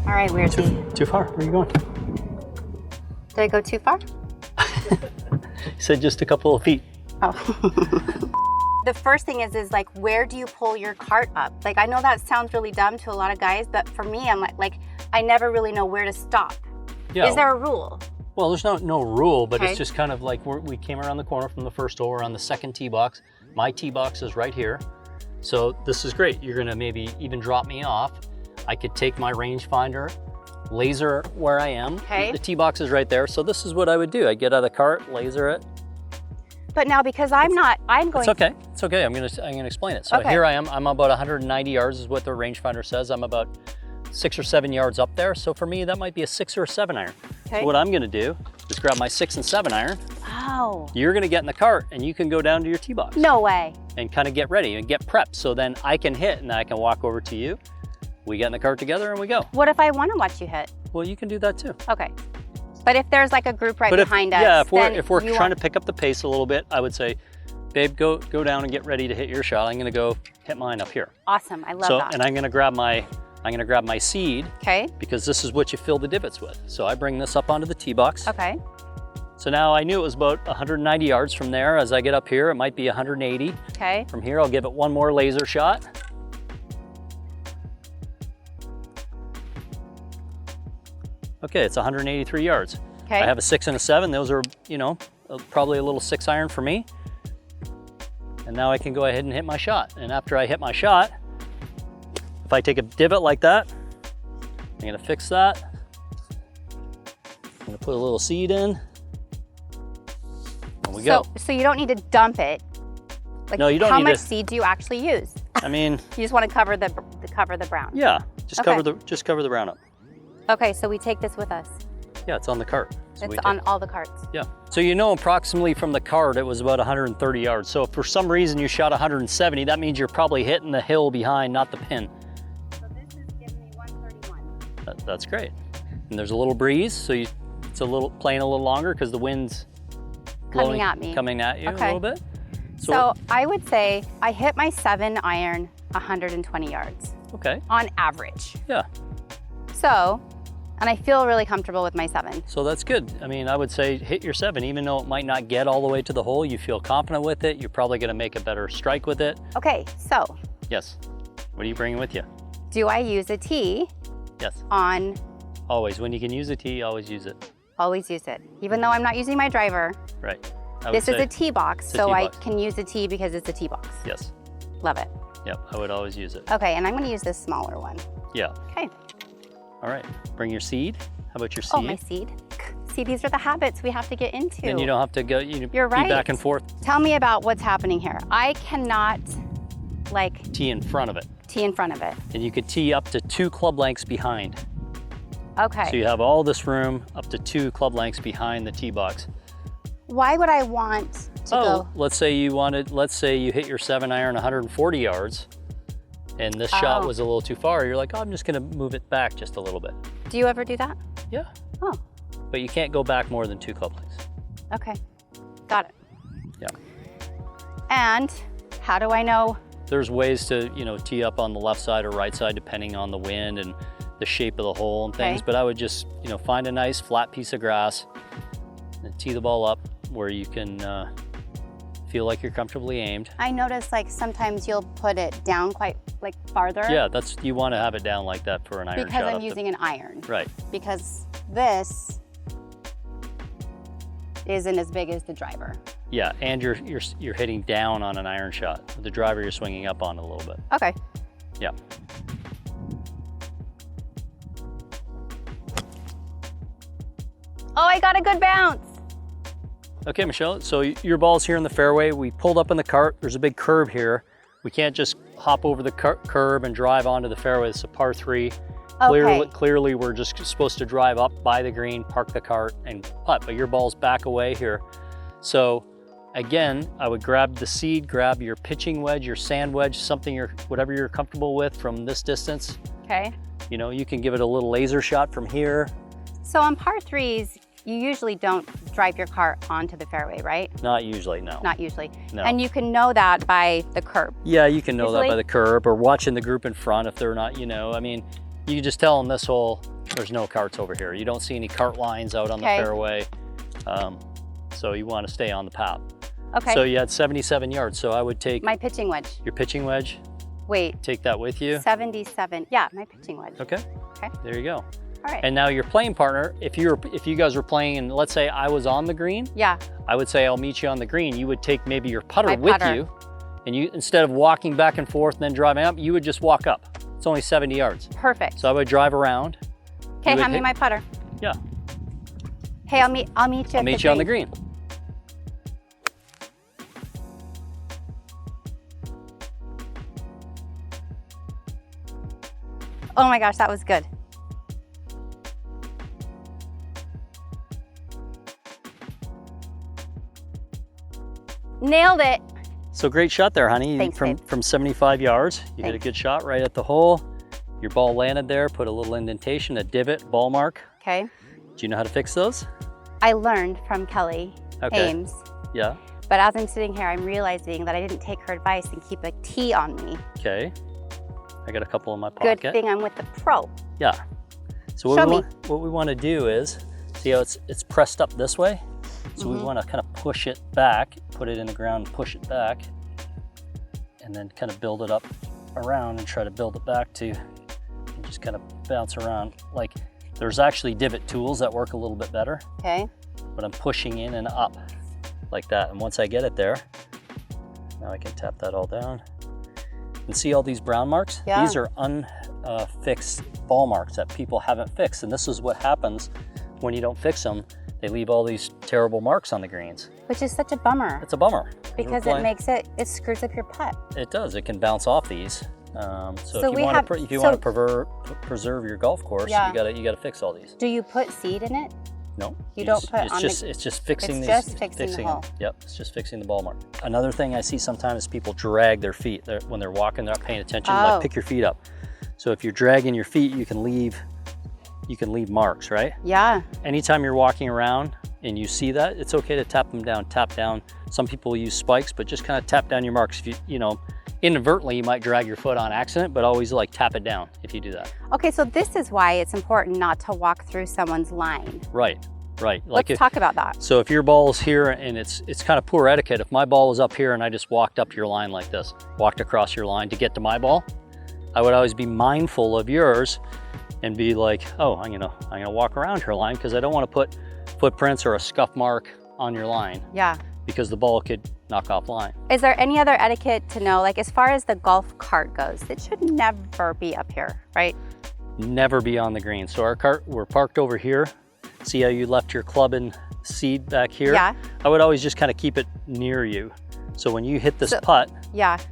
All right, Weir. Too far? Where are you going? Did I go too far? You said just a couple of feet. Oh. The first thing is like, where do you pull your cart up? Like, I know that sounds really dumb to a lot of guys, but for me, I'm like I never really know where to stop. Yeah. Is there a rule? Well, there's no rule, but Okay. it's just kind of like we came around the corner from the first hole. We're on the second tee box. My tee box is right here. So this is great. You're gonna maybe even drop me off. I could take my rangefinder, laser where I am. Okay. The tee box is right there. So this is what I would do. I get out of the cart, laser it. But now because I'm going. It's okay. It's okay. I'm gonna explain it. So Okay. here I am. I'm about 190 yards is what the rangefinder says. I'm about 6 or 7 yards up there. So for me, that might be a 6 or a 7 iron. Okay. So what I'm gonna do is grab my 6 and 7 iron. Oh. You're gonna get in the cart and you can go down to your tee box. No way. And kind of get ready and get prepped. So then I can hit and I can walk over to you. We get in the cart together and we go. What if I want to watch you hit? Well, you can do that too. Okay. But if there's like a group right But behind us, yeah, then if we're you trying to pick up the pace a little bit, I would say, babe, go down and get ready to hit your shot. I'm gonna go hit mine up here. Awesome. I love that. And I'm gonna grab my seed. Okay. Because this is what you fill the divots with. So I bring this up onto the tee box. Okay. So now I knew it was about 190 yards from there. As I get up here, it might be 180. Okay. From here, I'll give it one more laser shot. Okay, it's 183 yards. Okay. I have a 6 and a 7. Those are, probably a little 6 iron for me. And now I can go ahead and hit my shot. And after I hit my shot, if I take a divot like that, I'm gonna fix that. I'm gonna put a little seed in. And we go. So you don't need to dump it. Like, No, you don't how need much to- seed do you actually use? I mean, You just want to cover the brown. yeah, just Okay. cover the brown up. Okay, so we take this with us. Yeah, it's on the cart. So we It's take- on all the carts. Yeah. So approximately from the cart, it was about 130 yards. So if for some reason you shot 170, that means you're probably hitting the hill behind, not the pin. So this is giving me 131. That's great. And there's a little breeze, so it's playing a little longer because the wind's Coming at me. coming at you a Okay. little bit. So I would say I hit my 7 iron 120 yards Okay. on average. Yeah. So, and I feel really comfortable with my 7. So that's good. I mean, I would say hit your 7, even though it might not get all the way to the hole. You feel confident with it. You're probably going to make a better strike with it. Okay, so Yes. What are you bringing with you? do I use a tee Yes. on? Always. When you can use a tee, always use it. Always use it. Even though I'm not using my driver, Right. I would this is say a tee box, it's a so tee I box. can use a tee because it's a tee box. Yes. Love it. Yep. I would always use it. Okay, and I'm gonna use this smaller one. Yeah. Okay. All right. Bring your seed. How about your seed? Oh, my seed. See, these are the habits we have to get into. Then you don't have to go. You're be right. back and forth. Tell me about what's happening here. I cannot, like, Tee in front of it, tee in front of it. and you could tee up to 2 club lengths behind. Okay. So you have all this room up to 2 club lengths behind the tee box. Why would I want to go? Let's say you hit your 7 iron 140 yards, and this shot Oh. was a little too far. You're like, oh, I'm just gonna move it back just a little bit. Do you ever do that? Yeah. Oh, But you can't go back more than 2 club lengths. okay. Got it. Yeah. And how do I know? There's ways to, tee up on the left side or right side depending on the wind and the shape of the hole and things. Okay. But I would just, find a nice flat piece of grass and tee the ball up where you can feel like you're comfortably aimed. I notice like sometimes you'll put it down quite like farther. Yeah, you want to have it down like that for an iron shot. Because I'm up using an iron. Right. Because this isn't as big as the driver. Yeah, and you're hitting down on an iron shot. With the driver, you're swinging up on it a little bit. Okay. Yeah. Oh, I got a good bounce. Okay, Michelle, so your ball's here in the fairway. We pulled up in the cart. There's a big curb here. We can't just hop over the curb and drive onto the fairway. It's a par 3. Okay. Clearly, we're just supposed to drive up by the green, park the cart, and putt, but your ball's back away here. So again, I would grab the seed, grab your pitching wedge, your sand wedge, whatever you're comfortable with from this distance. Okay. You can give it a little laser shot from here. So on par 3s, you usually don't drive your cart onto the fairway, right? Not usually, no. Not usually. No. And you can know that by the curb. Yeah, you can know that Usually- by the curb or watching the group in front if they're not, I mean, You can just tell on this hole, there's no carts over here. You don't see any cart lines out on the fairway. So you want to stay on the path. Okay. So you had 77 yards. So I would take my pitching wedge. Your pitching wedge. Wait. Take that with you. 77. Yeah, my pitching wedge. Okay. Okay. There you go. All right. And now your playing partner, if you guys were playing, and let's say I was on the green. Yeah. I would say I'll meet you on the green. You would take maybe your putter with you, and you, instead of walking back and forth and then driving up, you would just walk up. It's only 70 yards. Perfect. So I would drive around. Okay, hand me my putter. Yeah. Hey, I'll meet you. I'll meet you on the green. Oh my gosh, that was good. Nailed it. So great shot there, honey. Thanks, from 75 yards. You hit a good shot right at the hole. Your ball landed there, put a little indentation, a divot, ball mark. Okay. Do you know how to fix those? I learned from Kelly Ames. Yeah. But as I'm sitting here, I'm realizing that I didn't take her advice and keep a tee on me. Okay. I got a couple in my pocket. Good thing I'm with the pro. Yeah. So what we want to do is, see how it's pressed up this way? So we want to kind of push it back, put it in the ground and push it back, and then kind of build it up around and try to build it back to just kind of bounce around. Like, there's actually divot tools that work a little bit better. Okay. But I'm pushing in and up like that. And once I get it there, now I can tap that all down. And see all these brown marks? Yeah. These are unfixed ball marks that people haven't fixed. And this is what happens when you don't fix them. They leave all these terrible marks on the greens. Which is such a bummer. It's a bummer. Because it screws up your putt. It does, it can bounce off these. So if you want to preserve your golf course, you gotta fix all these. Do you put seed in it? No. You don't put on the... It's just fixing these. It's just fixing the hole. Yep, it's just fixing the ball mark. Another thing I see sometimes is people drag their feet. When they're walking, they're not paying attention. Like, pick your feet up. So if you're dragging your feet, you can leave marks, right? Yeah. Anytime you're walking around and you see that, it's okay to tap them down, tap down. Some people use spikes, but just kind of tap down your marks. If you know, inadvertently you might drag your foot on accident, but always like tap it down if you do that. Okay, so this is why it's important not to walk through someone's line. Right, right. Like Let's talk about that. So if your ball is here, and it's kind of poor etiquette, if my ball was up here and I just walked up your line like this, walked across your line to get to my ball, I would always be mindful of yours and be like, oh, I'm gonna walk around her line because I don't want to put footprints or a scuff mark on your line. Yeah. Because the ball could knock off line. Is there any other etiquette to know, like as far as the golf cart goes? It should never be up here, right? Never be on the green. So our cart, we're parked over here. See how you left your club and seed back here? Yeah. I would always just kind of keep it near you. So when you hit this putt,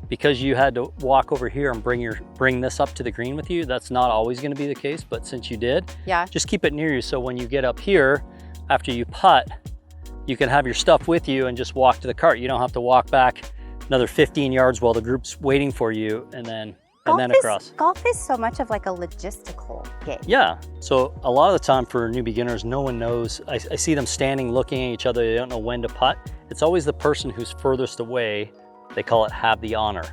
because you had to walk over here and bring this up to the green with you, that's not always going to be the case, but since you did, just keep it near you. So when you get up here, after you putt, you can have your stuff with you and just walk to the cart. You don't have to walk back another 15 yards while the group's waiting for you and then across. Golf is so much of like a logistical game. Yeah, so a lot of the time for new beginners, no one knows. I see them standing looking at each other, they don't know when to putt. It's always the person who's furthest away, they call it have the honor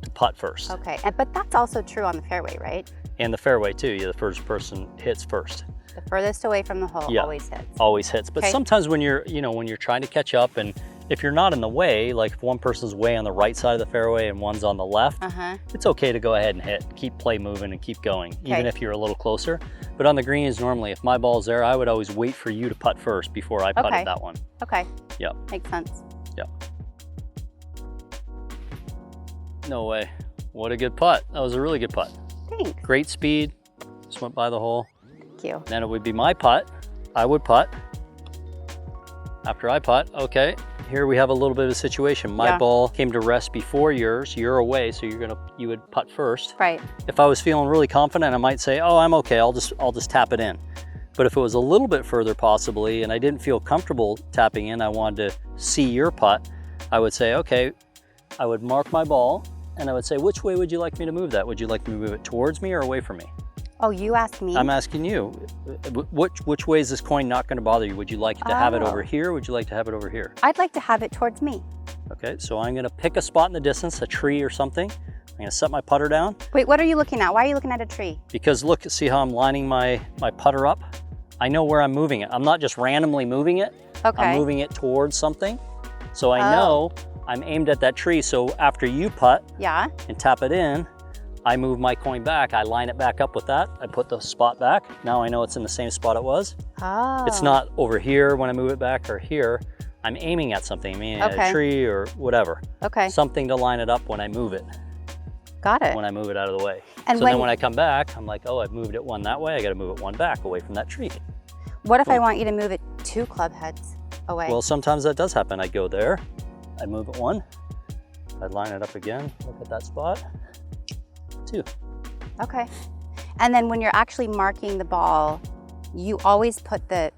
to putt first. Okay, but that's also true on the fairway, right? And the fairway too, the first person hits first. The furthest away from the hole always hits. Always hits, but sometimes when you're trying to catch up, and if you're not in the way, like if one person's way on the right side of the fairway and one's on the left, it's okay to go ahead and hit, keep play moving and keep going, even if you're a little closer. But on the greens, normally, if my ball's there, I would always wait for you to putt first before I putted that one. Okay. Yep. Makes sense. Yep. No way. What a good putt. That was a really good putt. Thanks. Great speed. Just went by the hole. Thank you. Then it would be my putt. I would putt. After I putt, okay. Here we have a little bit of a situation. My ball came to rest before yours. You're away, so you would putt first. Right. If I was feeling really confident, I might say, oh, I'm okay. I'll just tap it in. But if it was a little bit further possibly, and I didn't feel comfortable tapping in, I wanted to see your putt, I would say, okay, I would mark my ball, and I would say, which way would you like me to move that? Would you like me to move it towards me or away from me? Oh, you asked me? I'm asking you. Which way is this coin not going to bother you? Would you like to have it over here? Or would you like to have it over here? I'd like to have it towards me. Okay, so I'm going to pick a spot in the distance, a tree or something, I'm gonna set my putter down. Wait, what are you looking at? Why are you looking at a tree? Because look, see how I'm lining my putter up? I know where I'm moving it. I'm not just randomly moving it. Okay. I'm moving it towards something. So I know I'm aimed at that tree. So after you putt and tap it in, I move my coin back. I line it back up with that. I put the spot back. Now I know it's in the same spot it was. Oh. It's not over here when I move it back or here. I'm aiming at something. I'm aiming at a tree or whatever. Okay. Something to line it up when I move it. Got it. When I move it out of the way. And so then when I come back, I'm like, oh, I've moved it one that way. I got to move it one back away from that tree. What if I want you to move it 2 club heads away? Well, sometimes that does happen. I go there, I move it 1, I line it up again, look at that spot, 2. Okay. And then when you're actually marking the ball, you always put it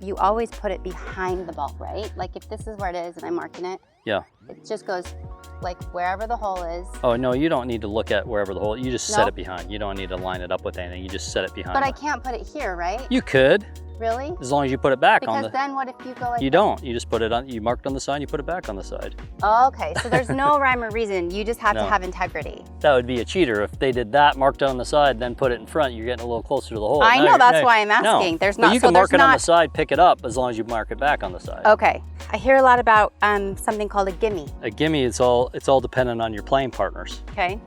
behind the ball, right? Like if this is where it is and I'm marking it, yeah, it just goes like wherever the hole is. Oh no, you don't need to look at wherever the hole, you just set it behind. You don't need to line it up with anything, you just set it behind. But I can't put it here, right? You could. Really? As long as you put it back on the... Because then what if you go like... You don't, you just put it on, you marked on the side, you put it back on the side. Oh, okay, so there's no rhyme or reason, you just have to have integrity. That would be a cheater. If they did that, marked it on the side, then put it in front, you're getting a little closer to the hole. I know, that's why I'm asking. No. There's not... But you can mark it on the side, pick it up, as long as you mark it back on the side. Okay. I hear a lot about something called a gimme. A gimme, it's all dependent on your playing partners. Okay.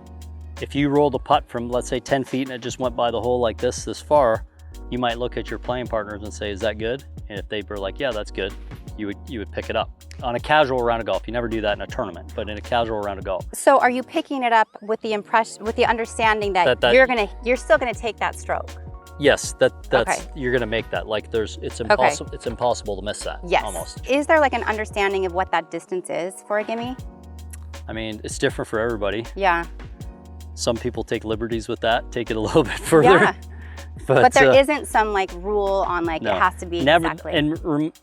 If you rolled a putt from, let's say, 10 feet and it just went by the hole like this far, you might look at your playing partners and say, is that good? And if they were like, yeah, that's good, you would pick it up. On a casual round of golf, you never do that in a tournament, but in a casual round of golf. So are you picking it up with the understanding that you're still gonna take that stroke? Yes, that's you're gonna make that. Like it's impossible to miss that. Yes. Almost. Is there like an understanding of what that distance is for a gimme? I mean, it's different for everybody. Yeah. Some people take liberties with that, take it a little bit further. Yeah. But there isn't some like rule on like it has to be exactly. And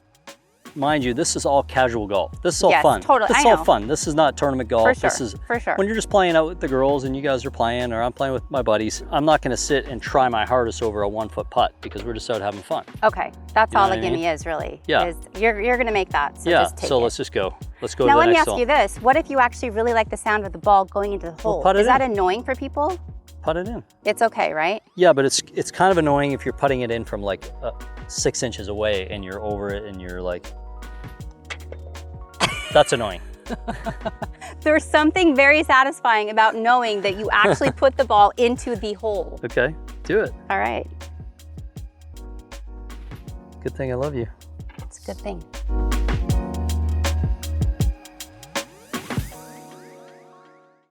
mind you, this is all casual golf. This is all fun. Totally. This is all fun. This is not tournament golf. For sure. This is for sure. When you're just playing out with the girls and you guys are playing, or I'm playing with my buddies, I'm not going to sit and try my hardest over a 1-foot putt because we're just out having fun. Okay, that's all a gimme is really. Yeah. You're going to make that. So yeah. just take so it. let's just go. Let's go. Now to the let me next ask you this: what if you actually really like the sound of the ball going into the hole? Is that annoying for people? Putt it in. It's okay, right? Yeah, but it's kind of annoying if you're putting it in from like 6 inches away and you're over it and you're like, that's annoying. There's something very satisfying about knowing that you actually put the ball into the hole. Okay, do it. All right. Good thing I love you. It's a good thing.